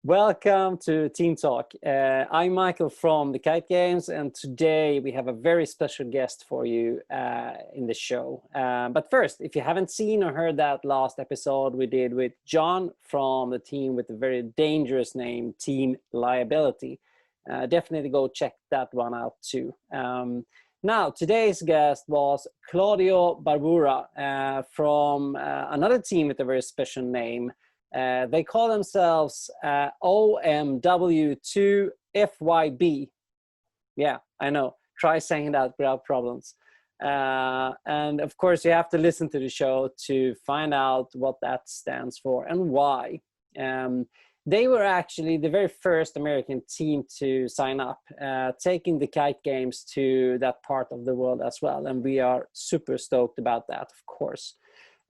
Welcome to Team Talk. I'm Michael from the Kite Games, and today we have a very special guest for you in the show. But first, if you haven't seen or heard that last episode we did with John from the team with the very dangerous name, Team Liability, definitely go check that one out too. Now, today's guest was Claudiu Barbura from another team with a very special name. They call themselves O.M.W.2.F.Y.B. Yeah, I know. Try saying that without problems. And of course, you have to listen to the show to find out what that stands for and why. They were actually the very first American team to sign up, taking the Kite Games to that part of the world as well. And we are super stoked about that, of course.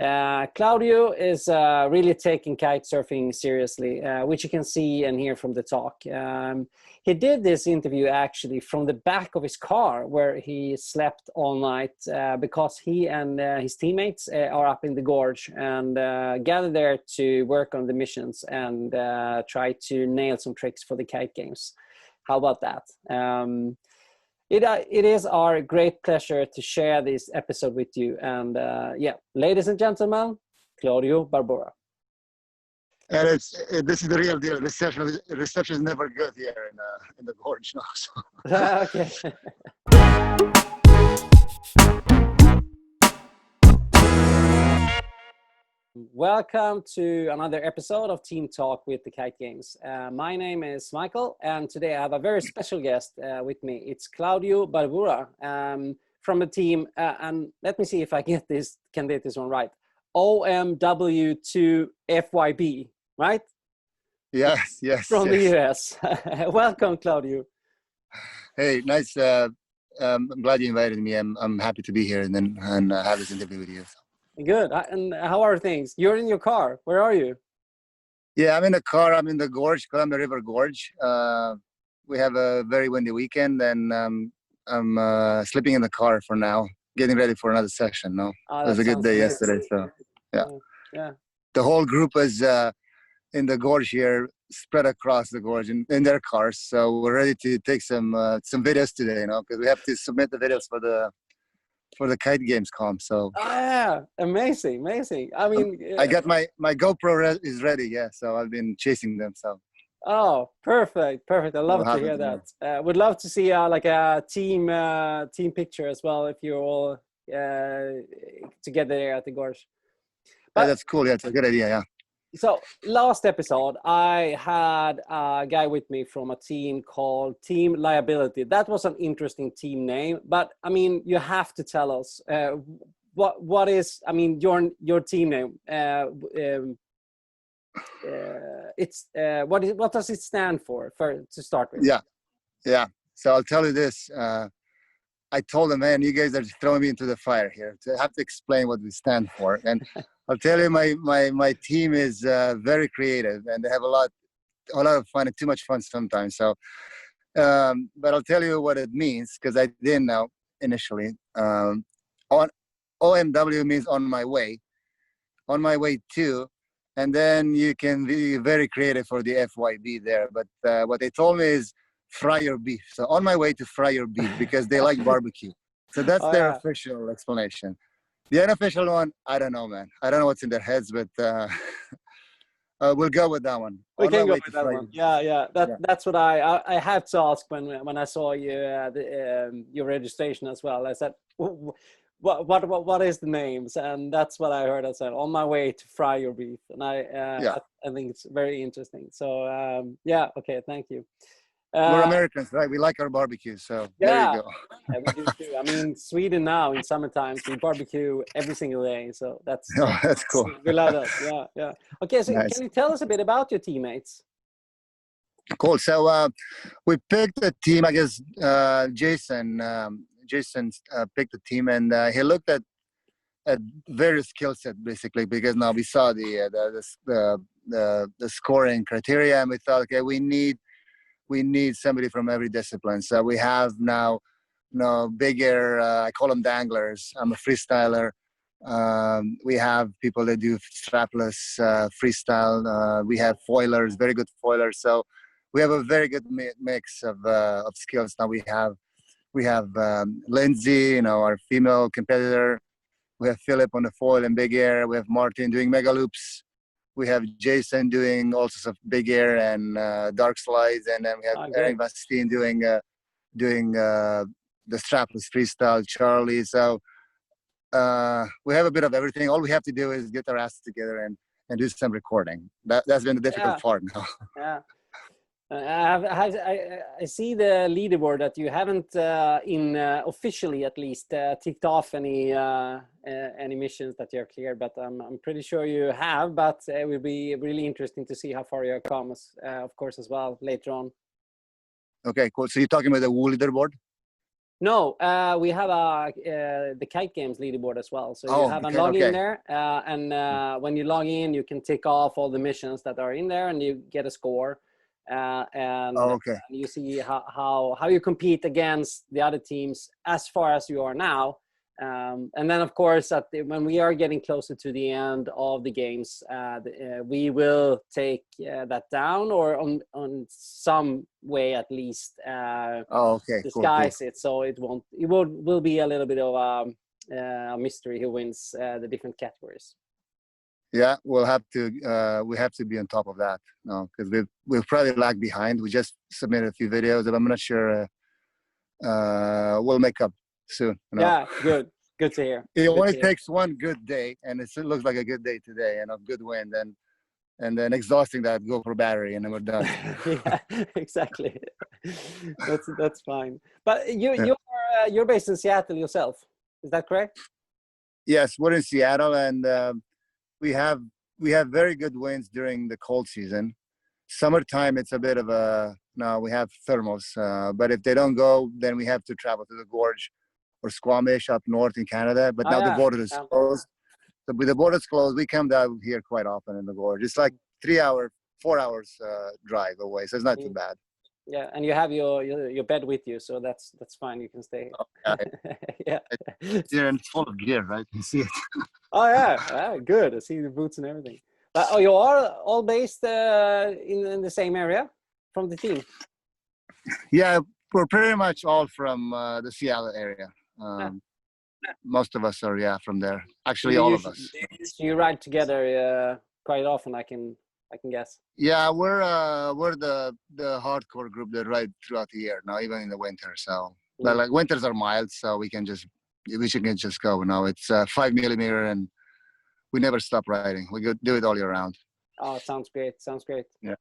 Claudiu is really taking kite surfing seriously, which you can see and hear from the talk. He did this interview actually from the back of his car where he slept all night because he and his teammates are up in the Gorge and gathered there to work on the missions and try to nail some tricks for the Kite Games. How about that? It is our great pleasure to share this episode with you. And yeah, ladies and gentlemen, Claudiu Barbura. And this is the real deal. Reception is never good here in the Gorge now. So. Okay. Welcome to another episode of Team Talk with the Kite Games. My name is Michael, and today I have a very special guest with me. It's Claudiu Barbura from the team, and let me see if I can get this one right. O.M.W.2.F.Y.B, right? Yes. From the US. Welcome, Claudiu. Hey, nice. I'm glad you invited me. I'm happy to be here and have this interview with you. Good. And how are things? You're in your car. Where are you? Yeah, I'm in the car. I'm in the Gorge, Columbia River Gorge. We have a very windy weekend, and I'm sleeping in the car for now, getting ready for another session. No, it was a good day yesterday. So, yeah. The whole group is in the Gorge here, spread across the Gorge in their cars. So we're ready to take some videos today, because we have to submit the videos for the Kite Games comp. So yeah, amazing. I mean, I got my GoPro is ready. Yeah, so I've been chasing them. So perfect. I love to hear that. Would love to see like a team picture as well if you're all together there at the Gorge. But that's cool. Yeah, it's a good idea. Yeah. So last episode, I had a guy with me from a team called Team Liability. That was an interesting team name, but I mean, you have to tell us what is, I mean, your team name. What does it stand for to start with? Yeah. So I'll tell you this. I told them, man, you guys are throwing me into the fire here. I have to explain what we stand for. And I'll tell you, my team is very creative, and they have a lot of fun and too much fun sometimes. So, but I'll tell you what it means, because I didn't know initially. On OMW means on my way to, and then you can be very creative for the FYB there. But what they told me is fry your beef. So on my way to fry your beef, because they like barbecue. So that's their official explanation. The unofficial one, I don't know, man. I don't know what's in their heads, but we'll go with that one. We can go with that one. Yeah. That's what I had to ask when I saw your registration as well. I said, what is the names? And that's what I heard. I said, on my way to fry your beef. And I think it's very interesting. So okay, thank you. We're Americans, right? We like our barbecue, so there you go. Yeah, we do too. I mean, Sweden now in summertime, we barbecue every single day, so that's cool. We love that. Yeah. Okay, so nice. Can you tell us a bit about your teammates? Cool. So we picked a team. I guess Jason picked the team, and he looked at various skill set basically, because now we saw the scoring criteria, and we thought, okay, we need we need somebody from every discipline. So we have now, bigger, I call them danglers. I'm a freestyler. We have people that do strapless freestyle. We have foilers, very good foilers. So we have a very good mix of skills. Now we have Lindsay, our female competitor. We have Philip on the foil and big air. We have Martin doing mega loops. We have Jason doing all sorts of big air and dark slides, and then we have Erin Vastin doing the strapless freestyle. Charlie. So we have a bit of everything. All we have to do is get our asses together and do some recording. That's been the difficult part now. Yeah. I see the leaderboard that you haven't, officially at least, ticked off any missions that you're cleared, but I'm pretty sure you have. But it will be really interesting to see how far you come, of course, as well later on. Okay, cool. So you're talking about the WU leaderboard? No, we have the Kite Games leaderboard as well. So you have a login there, and when you log in, you can tick off all the missions that are in there, and you get a score. And you see how you compete against the other teams as far as you are now. And then, of course, when we are getting closer to the end of the games, we will take that down, or on some way at least disguise it, so it will be a little bit of a mystery who wins the different categories. Yeah, we have to be on top of that, because we've probably lagged behind. We just submitted a few videos, and I'm not sure we'll make up soon. Yeah, good to hear. It only takes one good day, and it looks like a good day today, and a good win, and then exhausting that GoPro battery, and then we're done. Yeah, exactly. That's fine. But you're based in Seattle yourself, is that correct? Yes, we're in Seattle, and we have very good winds during the cold season. Summertime, it's a bit of we have thermals, but if they don't go, then we have to travel to the Gorge or Squamish up north in Canada. But now the border is closed. So with the borders closed, we come down here quite often in the Gorge. It's like 4 hours drive away, so it's not too bad. Yeah, and you have your bed with you, so that's fine. You can stay. Yeah. You're in full of gear, right? You see it. Oh yeah, good. I see the boots and everything. You are all based in the same area from the team? Yeah, we're pretty much all from the Seattle area. Most of us are from there. Actually, all of us. So you ride together quite often, I can guess. Yeah, we're the hardcore group that ride throughout the year now, even in the winter. So like winters are mild, so we can just go. Now it's 5mm, and we never stop riding. We do it all year round. Oh, sounds great. Yeah.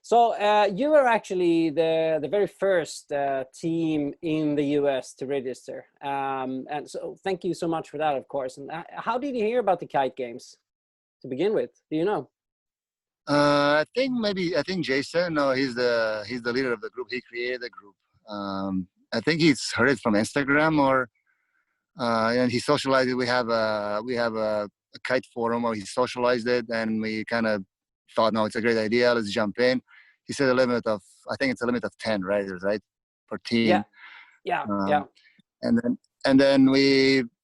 So you were actually the very first team in the US to register, and so thank you so much for that, of course. And how did you hear about the Kite Games to begin with? Do you know? I think Jason. No, he's the leader of the group. He created the group. I think he's heard it from Instagram and he socialized it. We have a kite forum where he socialized it, and we kind of thought, no, it's a great idea. Let's jump in. He said I think it's a limit of 10 riders, right, per team. Yeah. And then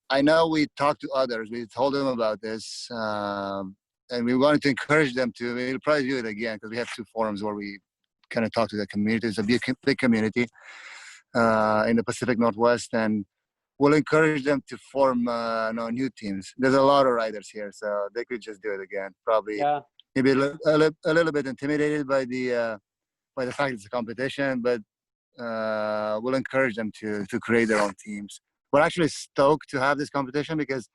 I know we talked to others. We told them about this, and we wanted to encourage them to. We'll probably do it again because we have 2 forums where we kind of talk to the community. It's a big community in the Pacific Northwest, and we'll encourage them to form new teams. There's a lot of riders here, so they could just do it again. Probably maybe a little bit intimidated by the fact it's a competition, but we'll encourage them to create their own teams. We're actually stoked to have this competition because,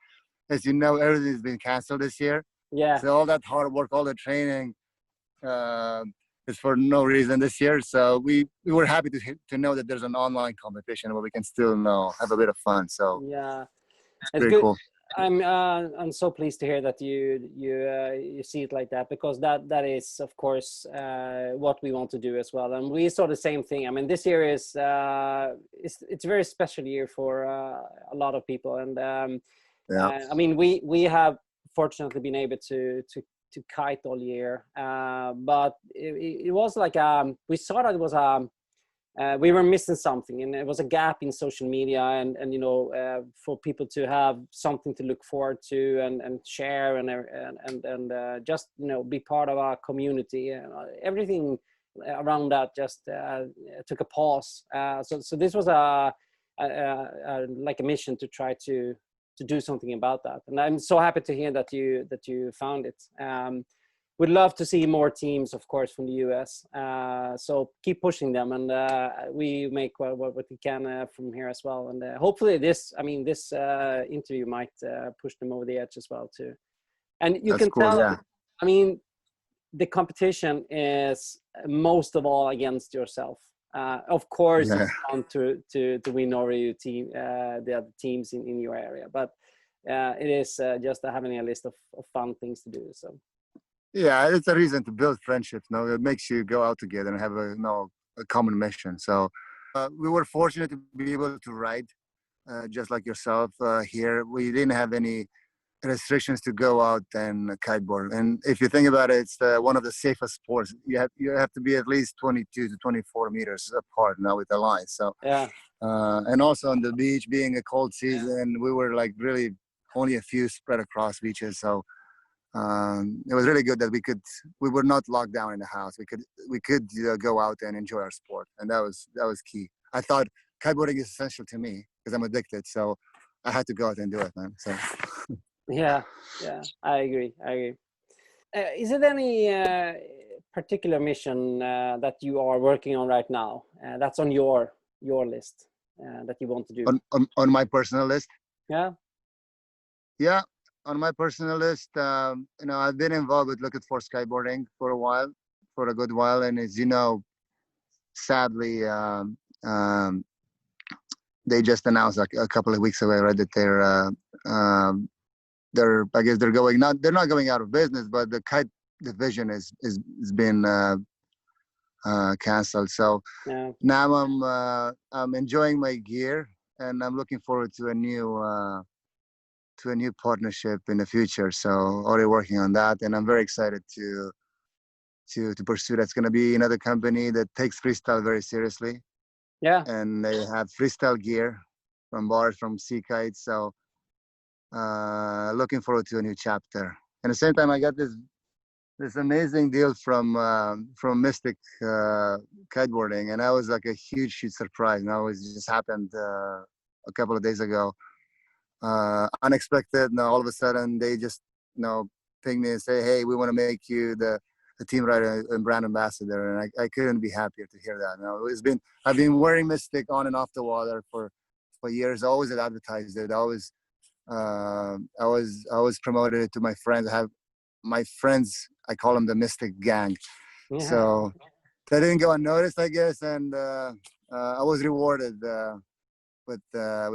as you know, everything's been canceled this year. Yeah. So all that hard work, all the training is for no reason this year. So we were happy to know that there's an online competition where we can still have a bit of fun. So yeah, it's very cool. I'm so pleased to hear that you see it like that, because that is, of course, what we want to do as well. And we saw the same thing. I mean, this year is it's a very special year for a lot of people. And I mean, we have fortunately been able to to kite all year, but it was like we saw that it was we were missing something, and it was a gap in social media, and you know, for people to have something to look forward to and share and just, you know, be part of our community. Everything around that just took a pause. So this was like a mission to try to do something about that, and I'm so happy to hear that you found it. We'd love to see more teams, of course, from the US. So keep pushing them, and we make what we can from here as well. And hopefully this interview might push them over the edge as well too. And you That's can cool, tell, yeah. I mean, the competition is most of all against yourself. Of course, Yeah. it's fun to win over your team, the other teams in your area, but it is just having a list of fun things to do. So. Yeah, it's a reason to build friendships. No, it makes you go out together and have a common mission. So we were fortunate to be able to ride, just like yourself here. We didn't have any restrictions to go out and kiteboard. And if you think about it, it's one of the safest sports. You have to be at least 22 to 24 meters apart now with the line. So Yeah. and also on the beach, being a cold season, we were like really only a few spread across beaches. So it was really good that we were not locked down in the house. We could go out and enjoy our sport, and that was key. I thought kiteboarding is essential to me because I'm addicted, so I had to go out and do it, man. So Yeah, I agree. Is it any particular mission that you are working on right now that's on your list that you want to do? On my personal list, Yeah. yeah, on my personal list, I've been involved with Looking for Skateboarding for a good while, and as you know, sadly, they just announced like a couple of weeks ago, right, that I guess they're not going out of business, but the kite division is been canceled. So Yeah. now I'm enjoying my gear, and I'm looking forward to a new partnership in the future. So already working on that, and I'm very excited to pursue. That's going to be another company that takes freestyle very seriously. Yeah. And they have freestyle gear from bars, from sea kites. So looking forward to a new chapter. And at the same time, I got this amazing deal from Mystic kiteboarding, and that was like a huge surprise. Now it just happened a couple of days ago, unexpected. Now all of a sudden they just ping me and say, "Hey, we want to make you the team rider and brand ambassador," and I couldn't be happier to hear that. I've been wearing Mystic on and off the water for years. I always had advertised it. I was promoted it to my friends. I have my friends. I call them the Mystic Gang. Yeah. So that didn't go unnoticed, I guess, and I was rewarded with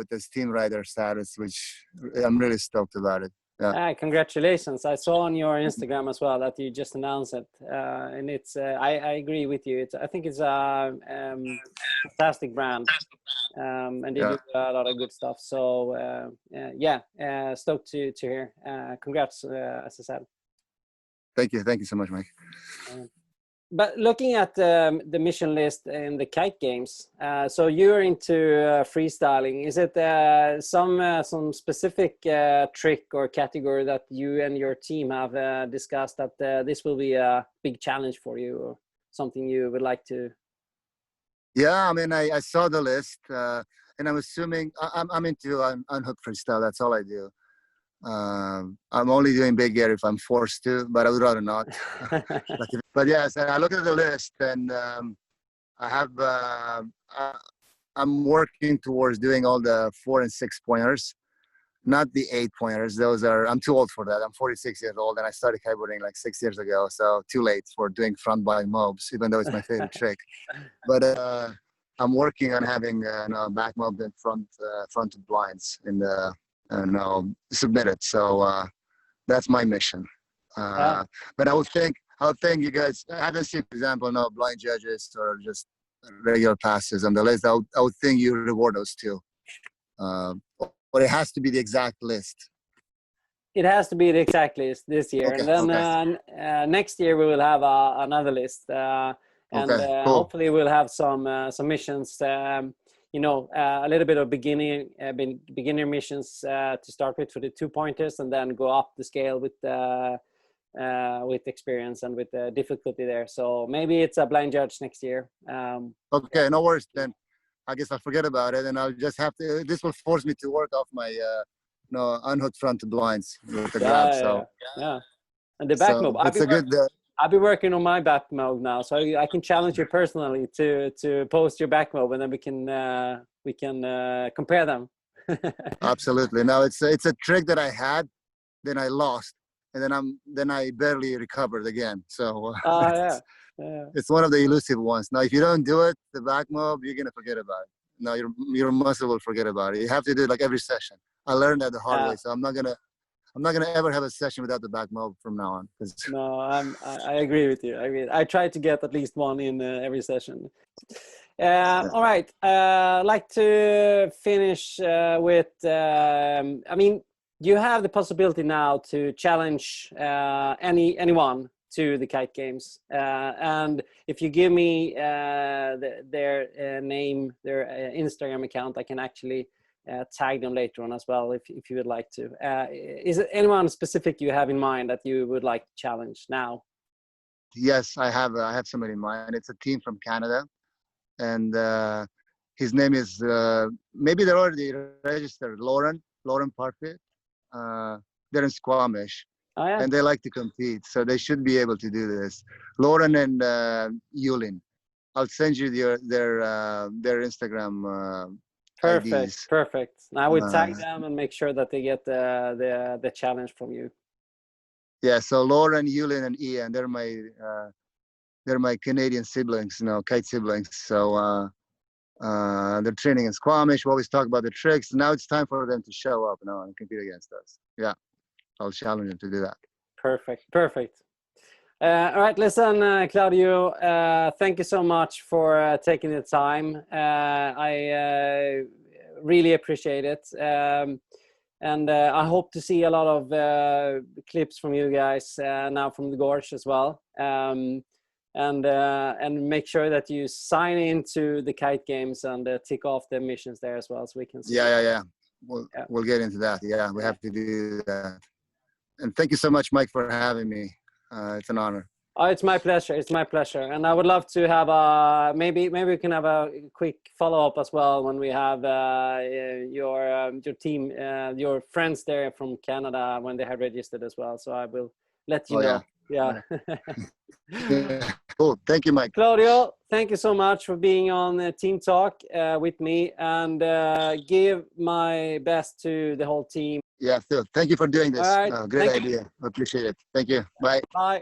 this team rider status, which I'm really stoked about it. Yeah. Congratulations. I saw on your Instagram as well that you just announced it. And it's, I agree with you. I think it's a fantastic brand. And they do a lot of good stuff. So stoked to hear. Congrats, as I said. Thank you so much, Mike. But looking at the mission list in the Kite Games, so you're into freestyling. Is it some specific trick or category that you and your team have discussed that this will be a big challenge for you, or something you would like to? Yeah, I mean, I saw the list, and I'm assuming I'm into unhooked freestyle. That's all I do. I'm only doing big air if I'm forced to, but I would rather not. But yes, I look at the list, and I have I'm working towards doing all the 4 and 6 pointers, not the 8 pointers. I'm too old for that. I'm 46 years old, and I started kiteboarding like 6 years ago, so too late for doing front by mobs, even though it's my favorite trick. But I'm working on having back mob and fronted blinds in the submitted. So that's my mission. But I would think you guys, I haven't seen, for example, no blind judges or just regular passes on the list. I would think you reward those too. But it has to be the exact list. it has to be the exact list this year, Okay, and then next year we will have another list, and cool. hopefully we'll have some missions. You know, a little bit of beginner missions to start with for the 2-pointers, and then go up the scale with experience and with the difficulty there. So maybe it's a blind judge next year. Okay, no worries then. I guess I'll forget about it, and I'll just have to. This will force me to work off my, unhooked front blinds with the grab. Yeah. And the back mob. I'll be working on my back mob now, so I can challenge you personally to post your back mob, and then we can compare them. Absolutely. Now it's a trick that I had, then I lost, and then I barely recovered again. So it's one of the elusive ones. Now, if you don't do it, the back mob, you're gonna forget about it. No, your muscle will forget about it. You have to do it like every session. I learned that the hard way, so I'm not gonna ever have a session without the back mob from now on. No, I agree with you. I try to get at least one in every session. All right. I'd like to finish with. I mean, you have the possibility now to challenge anyone to the Kite Games, and if you give me their name, their Instagram account, I can actually tag them later on as well, if you would like to. Is it anyone specific you have in mind that you would like to challenge now? Yes, I have somebody in mind. It's a team from Canada, and his name is maybe they're already registered. Loren Parfit. They're in Squamish. Oh, yeah. And they like to compete, so they should be able to do this. Loren and Yulin. I'll send you their Instagram. IDs. Perfect. I would tag them and make sure that they get the challenge from you. Yeah. So Loren, Yulin, and Ian, they're my Canadian siblings, kite siblings. So they're training in Squamish. We always talk about the tricks. Now it's time for them to show up and compete against us. Yeah. I'll challenge him to do that. Perfect. All right, listen, Claudiu, thank you so much for taking the time. I really appreciate it. And I hope to see a lot of clips from you guys now from the Gorge as well. And make sure that you sign into the Kite Games and tick off the missions there as well, so we can see. Yeah. We'll get into that. Yeah, we have to do that. And thank you so much, Mike, for having me. It's an honor. Oh, it's my pleasure. And I would love to have maybe we can have a quick follow-up as well when we have your team, your friends there from Canada, when they have registered as well. So I will let you know. Yeah. Cool. Thank you, Mike. Claudiu, thank you so much for being on Team Talk with me, and give my best to the whole team. Yeah, Phil. Thank you for doing this. All right. Great idea. I appreciate it. Thank you. Bye. Bye.